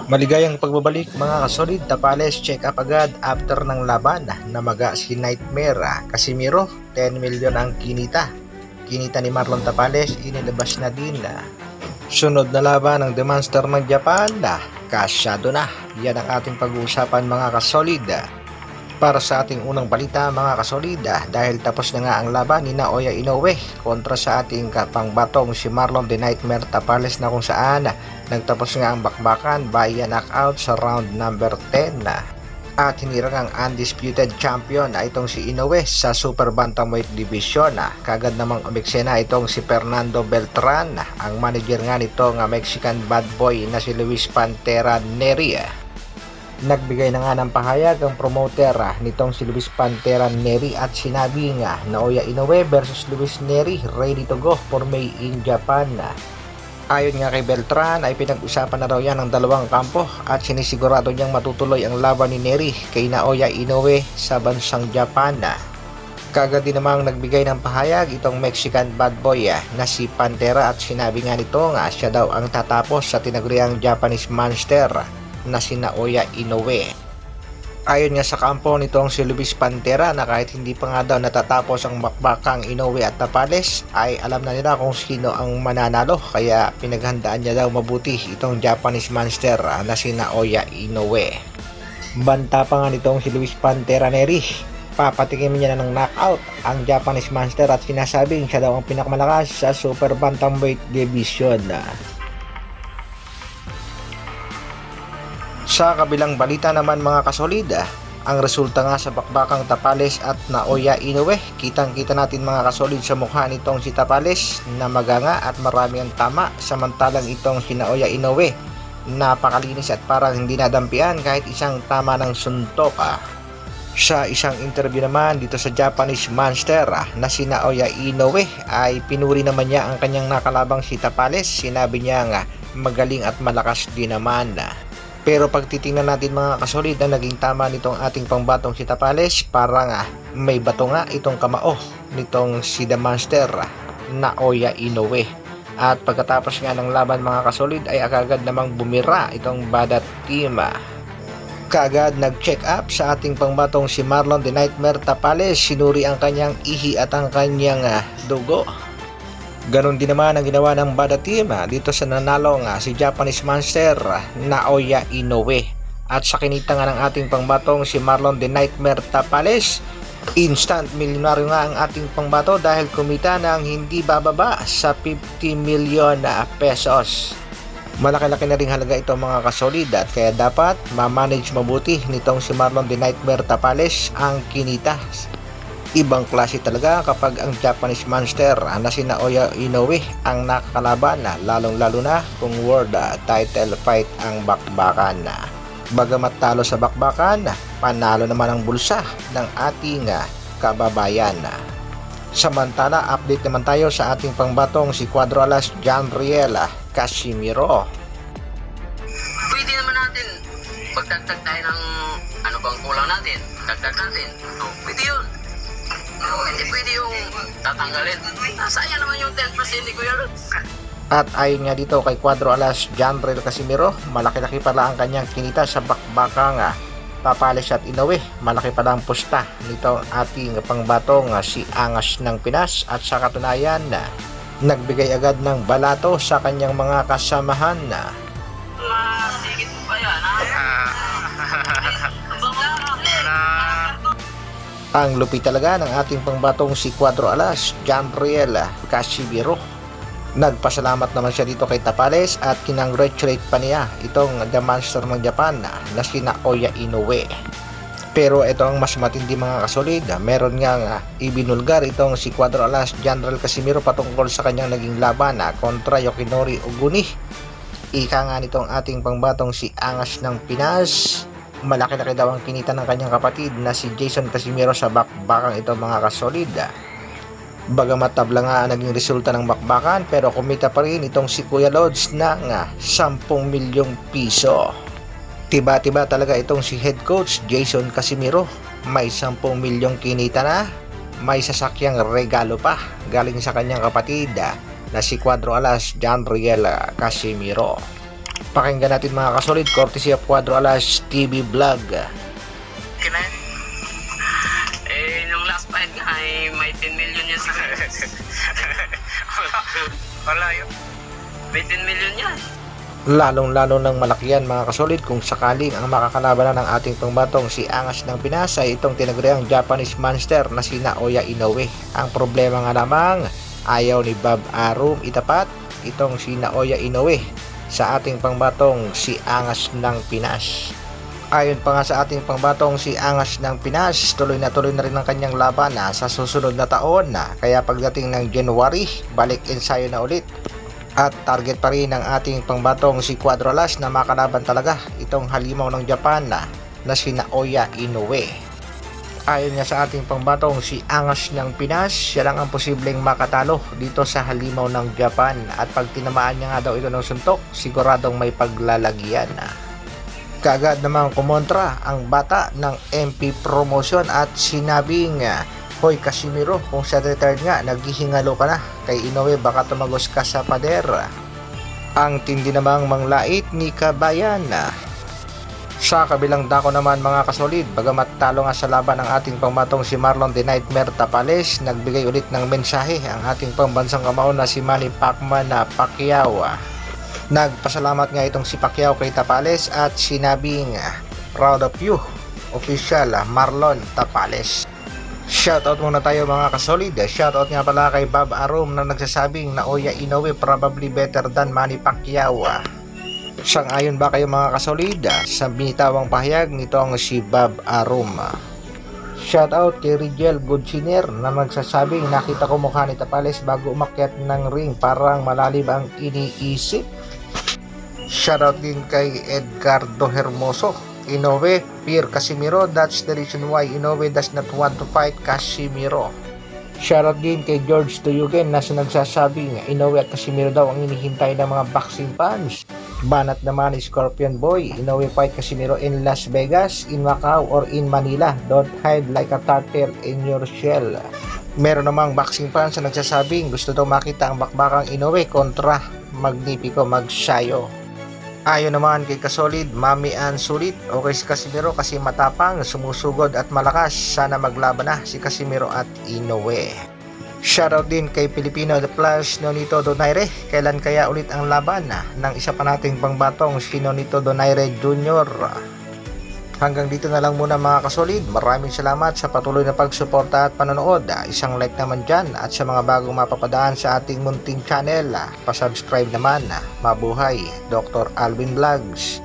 Maligayang pagbabalik mga kasolid, Tapales check up agad after ng laban na maga si Nightmare. Casimiro, 10 million ang kinita. Kinita ni Marlon Tapales, inilabas na din. Sunod na laban ng The Monster ng Japan, kasyado na. Yan ang ating pag-uusapan mga kasolid. Para sa ating unang balita mga kasolid, dahil tapos na nga ang laban ni Naoya Inoue kontra sa ating kapangbatong si Marlon The Nightmare Tapales, na kung saan nagtapos nga ang bakbakan via knockout sa round number 10 at hinirang ang undisputed champion na itong si Inoue sa super bantamweight division. Kagad namang umeksena itong si Fernando Beltran, ang manager nga nito nga Mexican bad boy na si Luis Pantera Neri. Nagbigay na nga ng pahayag ang promoter nitong si Luis Pantera Neri at sinabi nga Naoya Inoue versus Luis Neri ready to go for May in Japan. Ayon nga kay Beltran ay pinag-usapan na raw yan ng dalawang kampo at sinisigurado niyang matutuloy ang laban ni Neri kay Naoya Inoue sa bansang Japan. Kagad din namang nagbigay ng pahayag itong Mexican bad boy na si Pantera at sinabi nga nito nga siya daw ang tatapos sa tinaguriang Japanese monster na si Naoya Inoue. Ayon nga sa kampo nitong si Luis Pantera na kahit hindi pa nga daw natatapos ang bakbakang Inoue at Tapales ay alam na nila kung sino ang mananalo, kaya pinaghandaan niya daw mabuti itong Japanese monster na si Naoya Inoue. Banta pa nga nitong si Luis Pantera Neri, papatikin niya na ng knockout ang Japanese monster at sinasabing siya daw ang pinakamalakas sa super bantamweight division. Sa kabilang balita naman mga kasolid, ang resulta nga sa bakbakang Tapales at Naoya Inoue, kitang-kita natin mga kasolid sa mukha nitong si Tapales na maganga at marami ang tama, samantalang itong si Naoya Inoue napakalinis at parang hindi nadampian kahit isang tama ng suntok. Sa isang interview naman dito sa Japanese monster na si Naoya Inoue ay pinuri naman niya ang kanyang nakalabang si Tapales. Sinabi niya nga magaling at malakas din naman. Pero pag titingnan natin mga kasolid na naging tama nitong ating pangbatong si Tapales, parang may bato nga itong kamao nitong si The Monster Naoya Inoue. At pagkatapos nga ng laban mga kasolid ay agad namang bumira itong Badat team. Kagad nag-check up sa ating pangbatong si Marlon The Nightmare Tapales, sinuri ang kanyang ihi at ang kanyang dugo. Ganon din naman ang ginawa ng Bada team dito sa nanalo nga si Japanese monster Naoya Inoue. At sa kinita nga ng ating pangbatong si Marlon The Nightmare Tapales, instant milyonaryo nga ang ating pangbato dahil kumita ng hindi bababa sa 50 million pesos. Malaki-laki na ring halaga ito mga kasolid at kaya dapat ma-manage mabuti nitong si Marlon The Nightmare Tapales ang kinita. Ibang klase talaga kapag ang Japanese monster na si Naoya Inoue ang nakakalaban, lalong-lalo na kung world title fight ang bakbakan. Bagamat talo sa bakbakan, panalo naman ang bulsa ng ating kababayan. Samantala, update naman tayo sa ating pangbatong si Cuadro Alas Janriel Casimiro. Pwede naman natin magdagdag tayo ng ano bang kulang natin, dagdag natin. Pwede yun. Hindi pwede yung tatanggalin. Sayang naman yung 10% ni Kuya Ruts. At ayon nga dito kay Cuadro Alas Janriel Casimiro, malaki-laki pala ang kanyang kinita sa bakbakang Tapales at Inoue. Malaki pala ang pusta nito ating pangbatong si Angas ng Pinas at sa katunayan nagbigay agad ng balato sa kanyang mga kasamahan. Masigit mo pa yan, ha? Ang lupit talaga ng ating pangbatong si Cuadro Alas Janriel Casimiro. Nagpasalamat naman siya dito kay Tapales at kinongratulate pa niya itong The Monster ng Japan na si Naoya Inoue. Pero ito ang mas matindi mga kasolid, meron nga ibinulgar itong si Cuadro Alas Janriel Casimiro patungkol sa kanyang naging laban kontra Yoshinori Oguni. Ika nga nitong ating pangbatong si Angas ng Pinas, malaki-laki daw ang kinita ng kanyang kapatid na si Jason Casimiro sa bakbakang ito mga kasolid. Bagamat tabla nga ang naging resulta ng bakbakan, pero kumita pa rin itong si Kuya Lods ng 10 milyong piso. Tiba-tiba talaga itong si head coach Jason Casimiro. May 10 milyong kinita na, may sasakyang regalo pa galing sa kanyang kapatid na si Cuadro Alas Janriel Casimiro. Pakinggan natin mga kasolid, courtesy of Cuadro Alas TV Vlog. Kina? Nung last fight nga ay may 10 million yan sa Wala yun. May 10 million yan. Lalong-lalo ng malaki yan mga kasolid kung sakaling ang makakalabanan ng ating pangbatong si Angas ng Pinas ay itong tinaguriang Japanese monster na si Naoya Inoue. Ang problema nga lamang, ayaw ni Bob Arum itapat itong si Naoya Inoue sa ating pangbatong si Angas ng Pinas. Ayon pa nga sa ating pangbatong si Angas ng Pinas, tuloy na rin ang kanyang laban sa susunod na taon kaya pagdating ng January, balik ensayo na ulit. At target pa rin ng ating pangbatong si Cuadro Alas na makalaban talaga itong halimaw ng Japan na si Naoya Inoue. Ayon nga sa ating pangbatong si Angas ng Pinas, siya lang ang posibleng makatalo dito sa halimaw ng Japan at pag tinamaan niya nga daw ito ng suntok, siguradong may paglalagyan. Kaagad namang kumontra ang bata ng MP Promotion at sinabing, "Hoy Casimiro, kung sa retired nga, naghihingalo ka na kay Inoue, baka tumagos ka sa pader." Ang tindi namang manglait ni Kabayan. Sa kabilang dako naman mga kasolid, bagamat talo nga sa laban ng ating pangbatong si Marlon The Nightmare Tapales, nagbigay ulit ng mensahe ang ating pambansang kamao na si Manny Pacquiao. Nagpasalamat nga itong si Pacquiao kay Tapales at sinabing, "Proud of you, official Marlon Tapales." Shoutout muna tayo mga kasolid. Shoutout nga pala kay Bob Arum na nagsasabing Naoya Inoue probably better than Manny Pacquiao. Sang-ayon ba kayo mga kasolid sa binitawang pahayag nitong si Bob Arum? Shoutout kay Rigel Goodsinner na nagsasabing nakita ko mukha ni Tapales bago umakyat ng ring, parang malalim ang iniisip. Shoutout din kay Edgardo Hermoso. Inoue, fear Casimiro, that's the reason why Inoue does not want to fight Casimiro. Shoutout din kay George Tuyugen na nagsasabing Inoue at Casimiro daw ang inihintay ng mga boxing fans. Banat naman ni Scorpion Boy, Inoue fight Casimiro in Las Vegas, in Macau, or in Manila. Don't hide like a turtle in your shell. Meron namang boxing fans na nagsasabing gusto daw makita ang bakbakang Inoue kontra Magnifico Magsayo. Ayon naman kay kasolid, Mami Ann sulit, okay si Casimiro kasi matapang, sumusugod at malakas. Sana maglaban na si Casimiro at Inoue. Shoutout din kay Filipino The Plus Nonito Donaire. Kailan kaya ulit ang laban ng isa pa nating pangbatong si Nonito Donaire Jr. Hanggang dito na lang muna mga kasolid. Maraming salamat sa patuloy na pagsuporta at panonood. Isang like naman dyan, at sa mga bagong mapapadaan sa ating munting channel, pasubscribe naman. Mabuhay, Dr. Alvin Vlogs.